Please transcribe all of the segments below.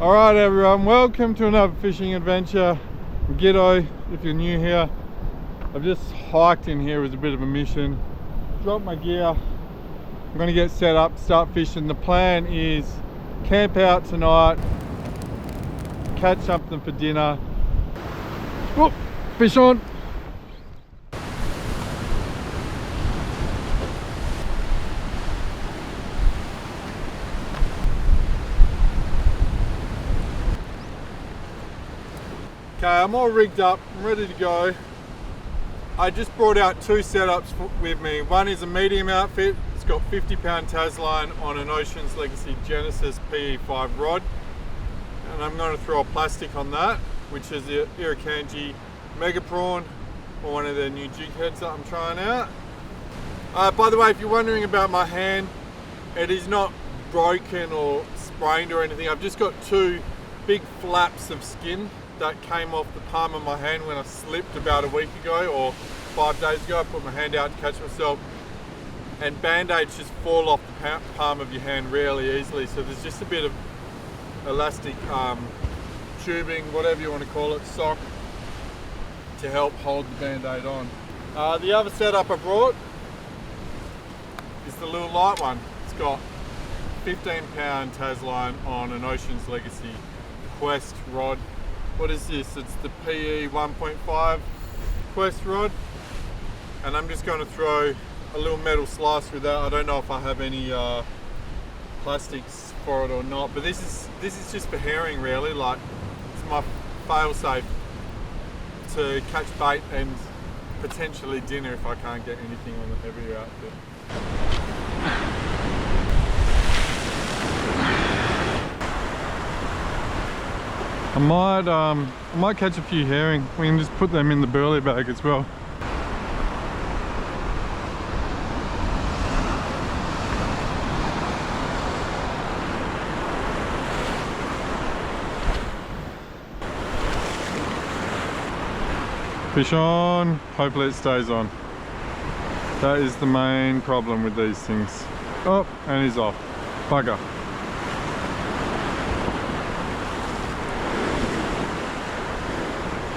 Alright everyone, welcome to another fishing adventure. G'day if you're new here. I've just hiked in here as a bit of a mission. Dropped my gear. I'm going to get set up, start fishing. The plan is camp out tonight, catch something for dinner. Whoop, fish on. Okay, I'm all rigged up, I'm ready to go. I just brought out two setups with me. One is a medium outfit. It's got 50-pound Tasline on an Ocean's Legacy Genesis PE5 rod. And I'm going to throw a plastic on that, which is the Irukandji Mega Prawn, or one of their new jig heads that I'm trying out. By the way, if you're wondering about my hand, it is not broken or sprained or anything. I've just got two big flaps of skin that came off the palm of my hand when I slipped about a week ago or 5 days ago. I put my hand out to catch myself, and band-aids just fall off the palm of your hand really easily, so there's just a bit of elastic tubing, whatever you want to call it, sock, to help hold the band-aid on. The other setup I brought is the little light one. It's got 15-pound Tasline on an Ocean's Legacy Quest rod. What is this? It's the PE 1.5 Quest rod, and I'm just going to throw a little metal slice with that. I don't know if I have any plastics for it or not, but this is just for herring really. Like, it's my fail-safe to catch bait and potentially dinner if I can't get anything on the heavier outfit. I might catch a few herring. We can just put them in the burley bag as well. Fish on, hopefully it stays on. That is the main problem with these things. Oh, and he's off. Bugger.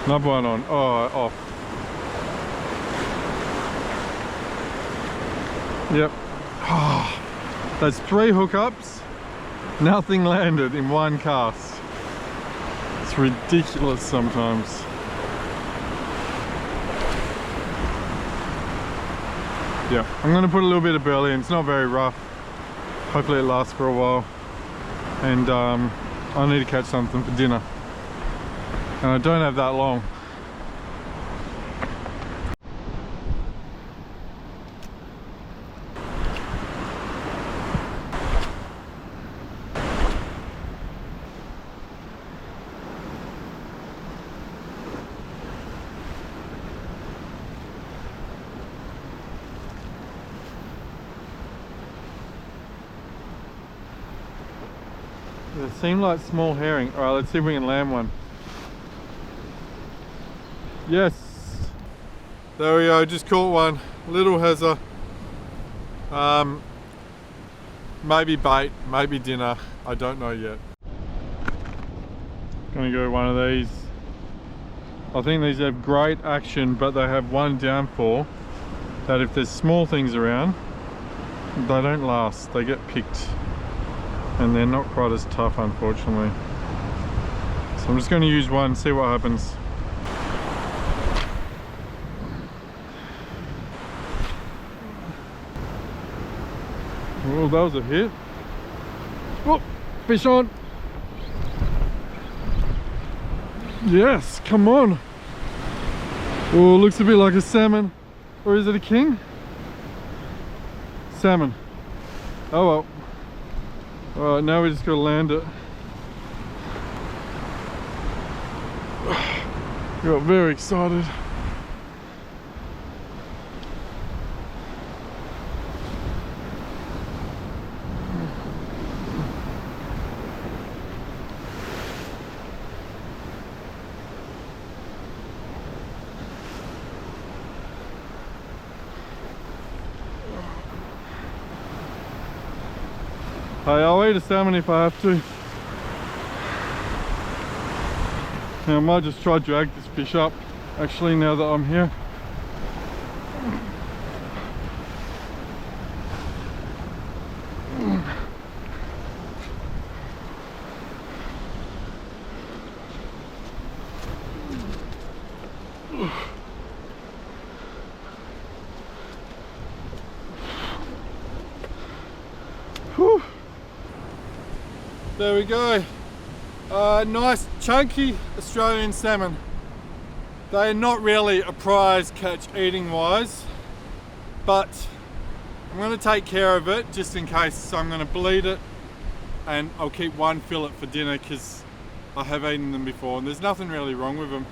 Another one on. Oh, off. Yep. Oh, that's 3 hookups. Nothing landed in one cast. It's ridiculous sometimes. Yeah, I'm going to put a little bit of burley in. It's not very rough. Hopefully it lasts for a while. And I need to catch something for dinner. And I don't have that long. They seem like small herring. Alright, let's see if we can land one. Yes, there we go, just caught one. Little hazard. Maybe bait, maybe dinner, I don't know yet. Gonna go one of these. I think these have great action, but they have one downfall, that if there's small things around, they don't last, they get picked. And they're not quite as tough, unfortunately. So I'm just gonna use one, see what happens. Oh, that was a hit. Oh, fish on. Yes, come on. Oh, looks a bit like a salmon. Or is it a king? Salmon. Oh well. Alright, now we just gotta land it. Got very excited. Hey, I'll eat a salmon if I have to. Now I might just try to drag this fish up, actually, now that I'm here. Whew. There we go. Nice chunky Australian salmon. They're not really a prize catch eating wise, but I'm going to take care of it just in case. So I'm going to bleed it and I'll keep one fillet for dinner because I have eaten them before and there's nothing really wrong with them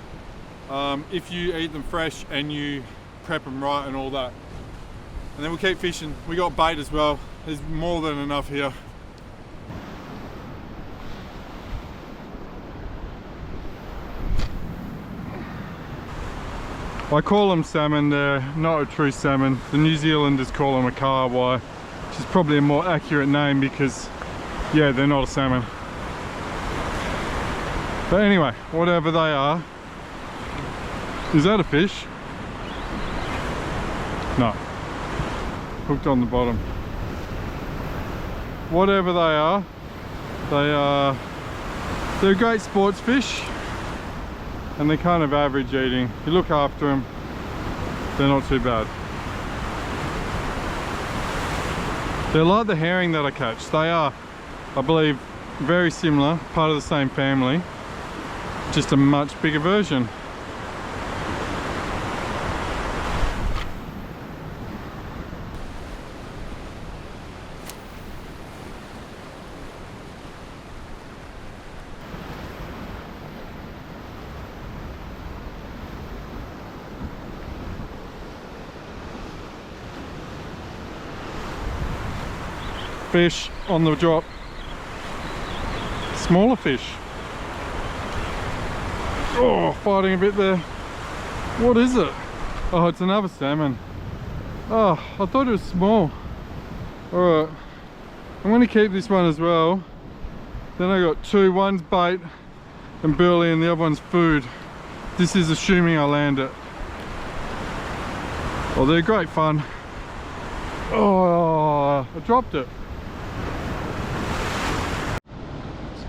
if you eat them fresh and you prep them right and all that. And then we'll keep fishing. We got bait as well. There's more than enough here. I call them salmon, they're not a true salmon. The New Zealanders call them a kahawai, which is probably a more accurate name because, yeah, they're not a salmon. But anyway, whatever they are. Is that a fish? No. Hooked on the bottom. Whatever they are, they're great sports fish. And they're kind of average eating. You look after them, they're not too bad. They're like the herring that I catch. They are, I believe, very similar, part of the same family, just a much bigger version. Fish on the drop. Smaller fish. Oh, fighting a bit there. What is it? Oh, it's another salmon. Oh, I thought it was small. Alright, I'm going to keep this one as well. Then I got two, one's bait and burley and the other one's food. This is assuming I land it. Oh, they're great fun. Oh, I dropped it.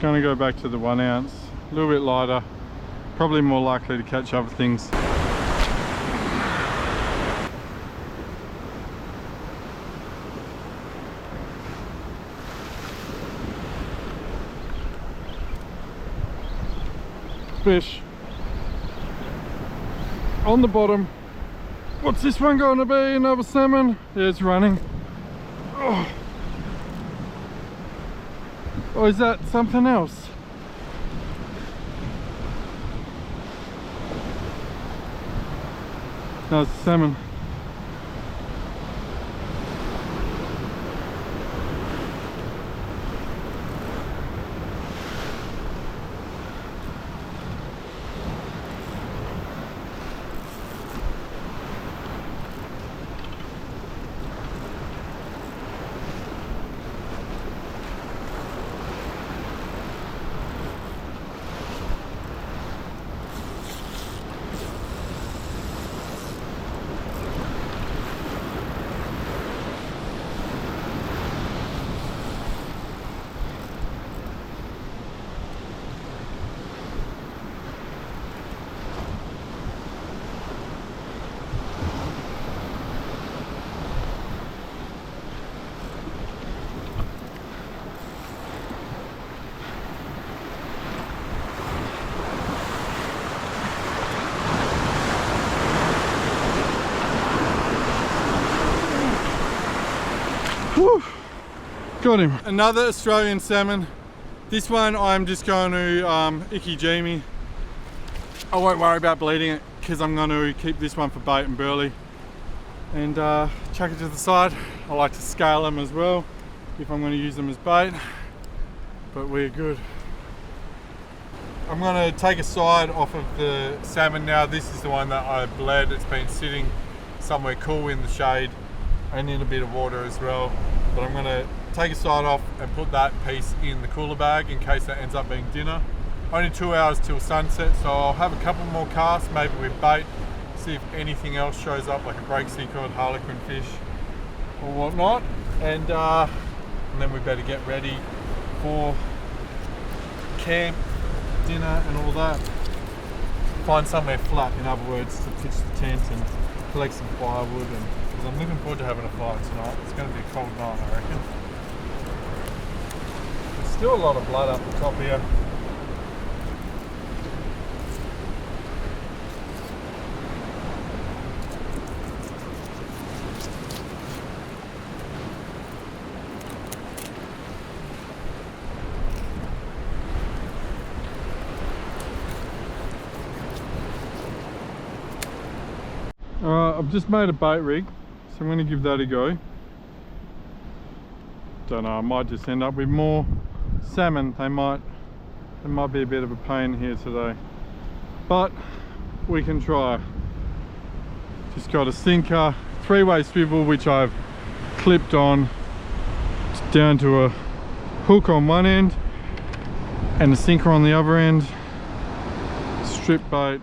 Going to go back to the 1 ounce, a little bit lighter, probably more likely to catch other things. Fish on the bottom. What's this one going to be? Another salmon? Yeah, it's running. Oh. Or is that something else? No, it's a salmon. Whew. Got him. Another Australian salmon. This one I'm just going to ikijimi. I won't worry about bleeding it because I'm going to keep this one for bait and burley and chuck it to the side. I like to scale them as well if I'm going to use them as bait, but we're good. I'm going to take a side off of the salmon now. This is the one that I bled. It's been sitting somewhere cool in the shade and in a bit of water as well, but I'm going to take a side off and put that piece in the cooler bag in case that ends up being dinner. Only 2 hours till sunset, so I'll have a couple more casts, maybe with bait, see if anything else shows up, like a break stick or harlequin fish or whatnot, and then we better get ready for camp, dinner and all that. Find somewhere flat, in other words, to pitch the tent and collect some firewood, and because I'm looking forward to having a fire tonight. It's going to be a cold night, I reckon. There's still a lot of blood up the top here. I've just made a bait rig, so I'm going to give that a go. Don't know, I might just end up with more salmon. They might be a bit of a pain here today, but we can try. Just got a sinker, 3-way swivel, which I've clipped on down to a hook on one end and a sinker on the other end. Strip bait.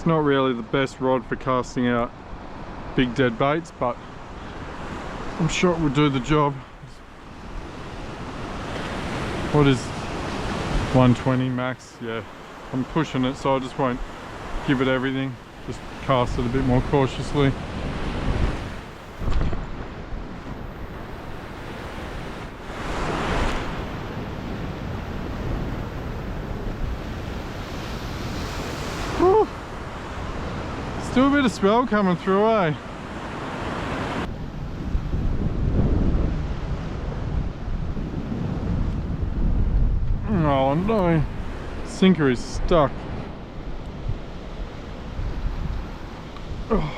Not really the best rod for casting out big dead baits, but I'm sure it will do the job. What is 120 max? Yeah, I'm pushing it, so I just won't give it everything, just cast it a bit more cautiously. Still a bit of swell coming through, eh? Oh no, sinker is stuck. Oh,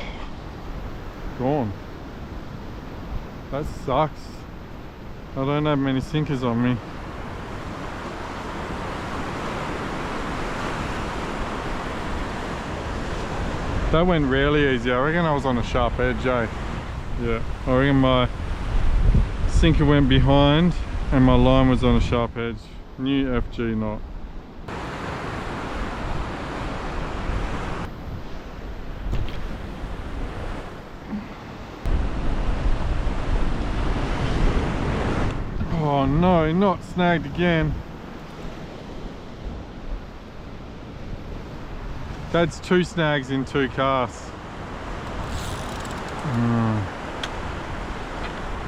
gone. That sucks. I don't have many sinkers on me. That went really easy. I reckon I was on a sharp edge, eh? Yeah, I reckon my sinker went behind and my line was on a sharp edge. New FG knot. Oh no, not snagged again. That's 2 snags in 2 casts.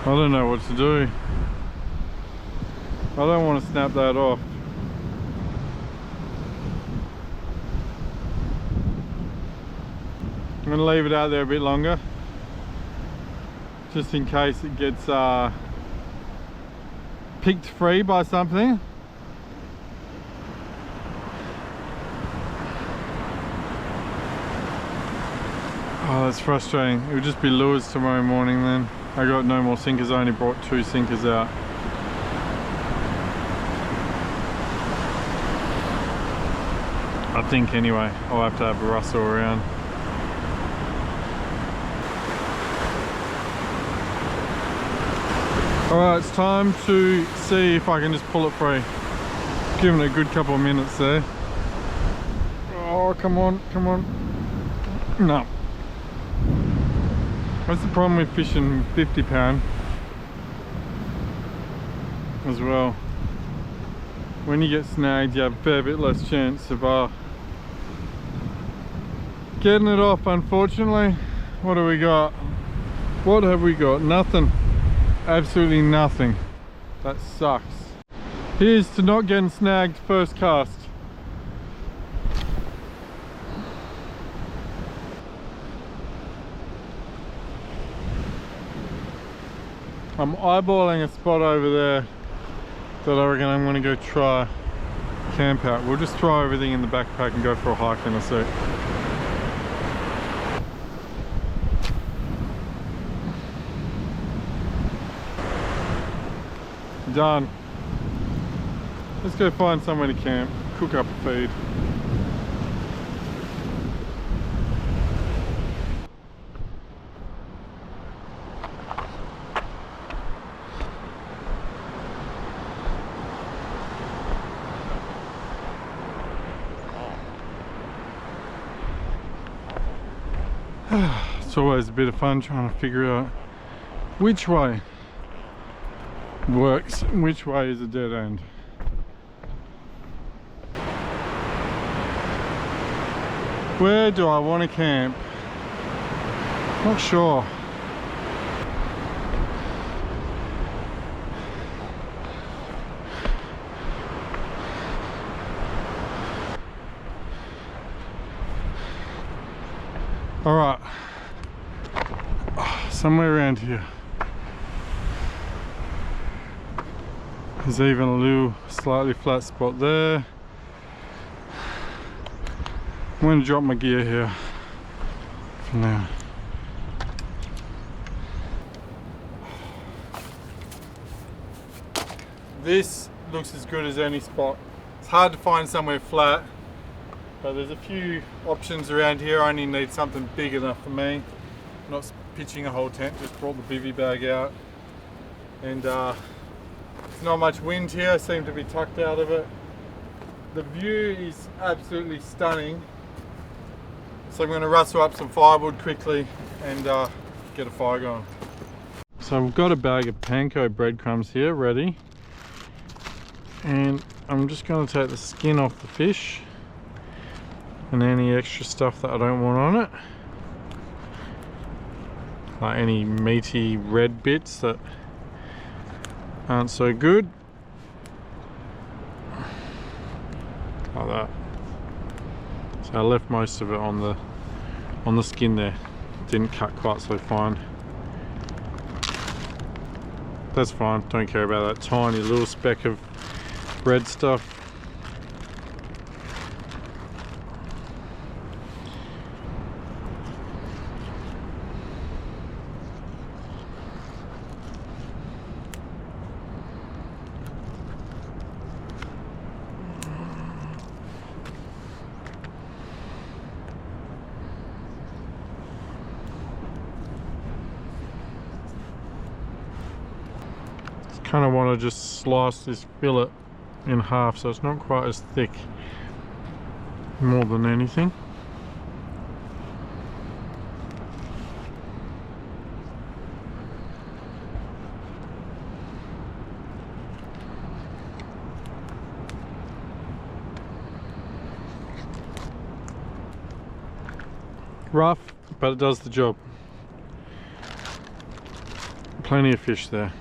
I don't know what to do. I don't want to snap that off. I'm going to leave it out there a bit longer, just in case it gets picked free by something. Oh, that's frustrating. It would just be lures tomorrow morning then. I got no more sinkers. I only brought 2 sinkers out. I think anyway. I'll have to have a rustle around. Alright, it's time to see if I can just pull it free. Give it a good couple of minutes there. Oh, come on, come on. No. That's the problem with fishing 50 pound as well. When you get snagged, you have a fair bit less chance of getting it off, unfortunately. What do we got? What have we got? Nothing. Absolutely nothing. That sucks. Here's to not getting snagged first cast. I'm eyeballing a spot over there that I reckon I'm going to go try camp out. We'll just throw everything in the backpack and go for a hike in a sec. Done. Let's go find somewhere to camp, cook up a feed. It's always a bit of fun trying to figure out which way works and which way is a dead end. Where do I want to camp? Not sure. All right, somewhere around here. There's even a little slightly flat spot there. I'm going to drop my gear here for now. This looks as good as any spot. It's hard to find somewhere flat, but there's a few options around here. I only need something big enough for me. I'm not pitching a whole tent, just brought the bivvy bag out. And there's not much wind here, I seem to be tucked out of it. The view is absolutely stunning. So I'm going to rustle up some firewood quickly and get a fire going. So I've got a bag of panko breadcrumbs here ready. And I'm just going to take the skin off the fish and any extra stuff that I don't want on it, like any meaty red bits that aren't so good, like that. So I left most of it on the skin there. Didn't cut quite so fine. That's fine, don't care about that tiny little speck of red stuff. Kind of want to just slice this fillet in half so it's not quite as thick, more than anything. Rough, but it does the job. Plenty of fish there.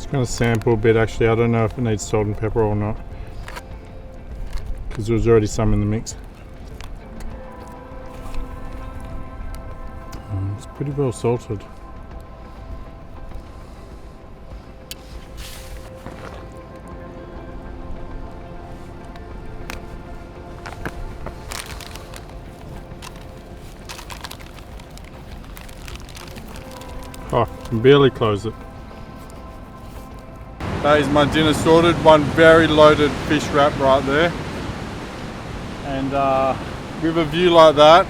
Just gonna sample a bit actually. I don't know if it needs salt and pepper or not, because there was already some in the mix. It's pretty well salted. Oh, I can barely close it. That is my dinner sorted. One very loaded fish wrap right there. And with a view like that,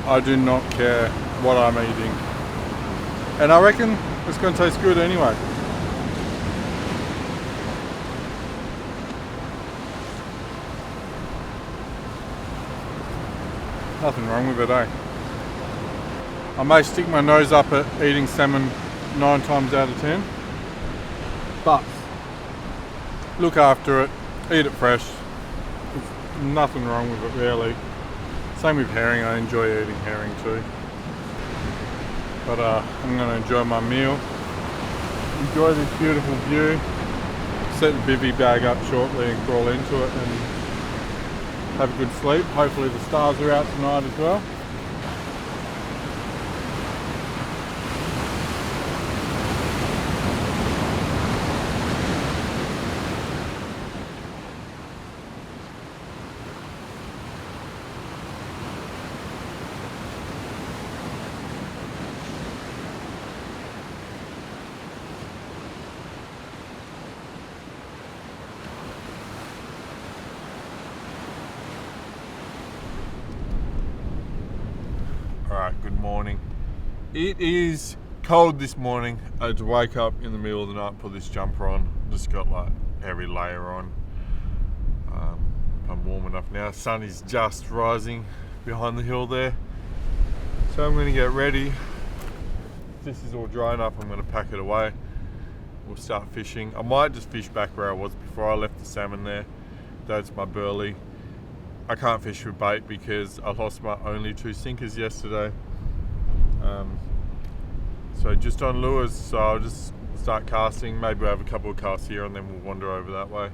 I do not care what I'm eating. And I reckon it's going to taste good anyway. Nothing wrong with it, eh? I may stick my nose up at eating salmon 9 times out of 10, but look after it, eat it fresh. There's nothing wrong with it really. Same with herring, I enjoy eating herring too. But I'm going to enjoy my meal, enjoy this beautiful view, set the bivvy bag up shortly and crawl into it and have a good sleep. Hopefully the stars are out tonight as well. Alright, good morning. It is cold this morning. I had to wake up in the middle of the night and put this jumper on. Just got like every layer on. I'm warm enough now. Sun is just rising behind the hill there. So I'm going to get ready. This is all drying up. I'm going to pack it away. We'll start fishing. I might just fish back where I was before. I left the salmon there. That's my burley. I can't fish with bait because I lost my only 2 sinkers yesterday. So just on lures, so I'll just start casting. Maybe we'll have a couple of casts here and then we'll wander over that way.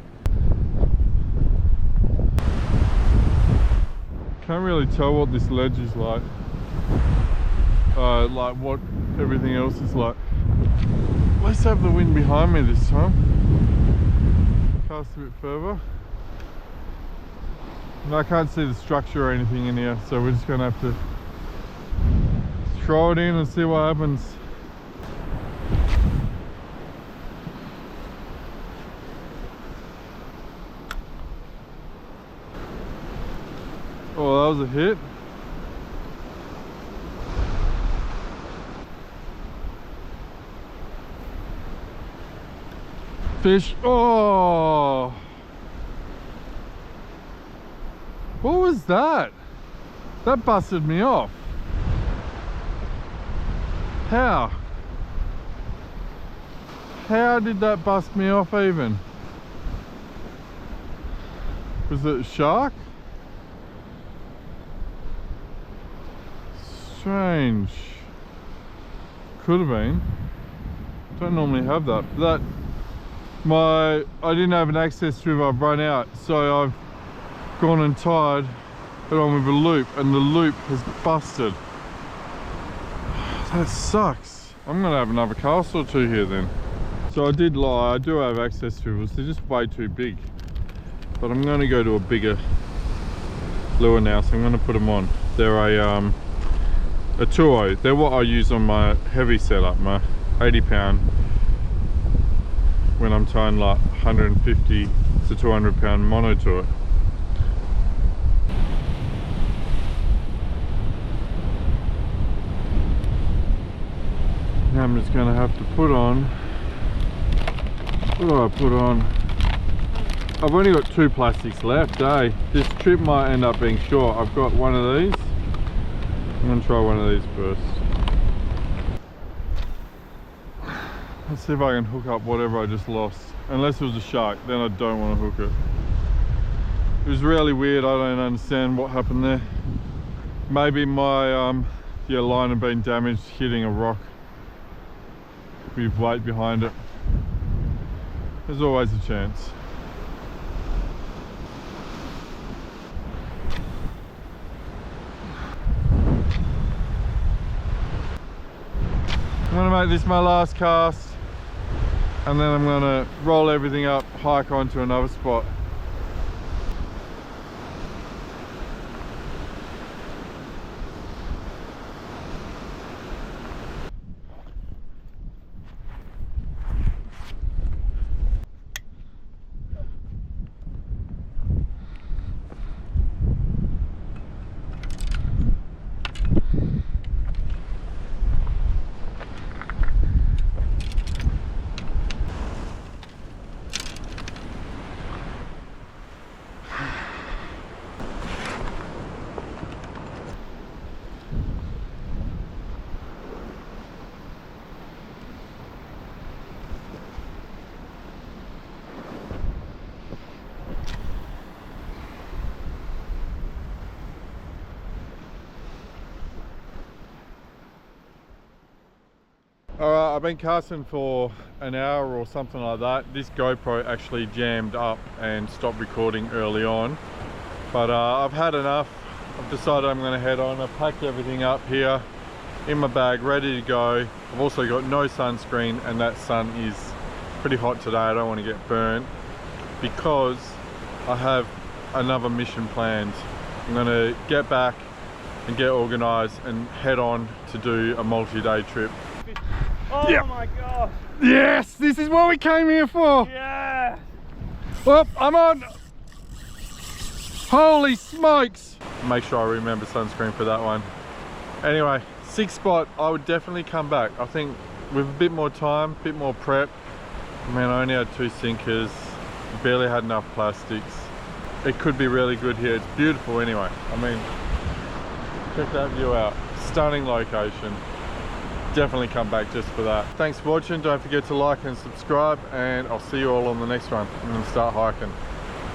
Can't really tell what this ledge is like. Like what everything else is like. Let's have the wind behind me this time. Cast a bit further. And I can't see the structure or anything in here, so we're just going to have to throw it in and see what happens. Oh, that was a hit. Fish. Oh! What was that? That busted me off. How? How did that bust me off even? Was it a shark? Strange. Could have been. Don't normally have that. I didn't have an access strip, I've run out, so I've gone and tied it on with a loop, and the loop has busted. That sucks. I'm gonna have another cast or 2 here then. So I did lie, I do have access strippers, they're just way too big. But I'm gonna go to a bigger lure now, so I'm gonna put them on. They're a 2.0. They're what I use on my heavy setup, my 80-pound, when I'm tying like 150 to 200 pound mono to it. Now I'm just gonna have to put on, what do I put on? I've only got 2 plastics left, eh? This trip might end up being short. I've got one of these. I'm gonna try one of these first. Let's see if I can hook up whatever I just lost. Unless it was a shark, then I don't want to hook it. It was really weird, I don't understand what happened there. Maybe my line had been damaged hitting a rock with weight behind it. There's always a chance. I'm gonna make this my last cast, and then I'm gonna roll everything up, hike on to another spot. Alright, I've been casting for an hour or something like that. This GoPro actually jammed up and stopped recording early on. But I've had enough. I've decided I'm going to head on. I've packed everything up here in my bag, ready to go. I've also got no sunscreen, and that sun is pretty hot today. I don't want to get burnt because I have another mission planned. I'm going to get back and get organised and head on to do a multi-day trip. Oh yep. My gosh! Yes, this is what we came here for. Yeah. Well, I'm on. Holy smokes! Make sure I remember sunscreen for that one. Anyway, 6th spot. I would definitely come back. I think with a bit more time, a bit more prep. Man, I only had 2 sinkers. Barely had enough plastics. It could be really good here. It's beautiful anyway. I mean, check that view out. Stunning location. Definitely come back just for that. Thanks for watching. Don't forget to like and subscribe, and I'll see you all on the next one. I'm going to start hiking.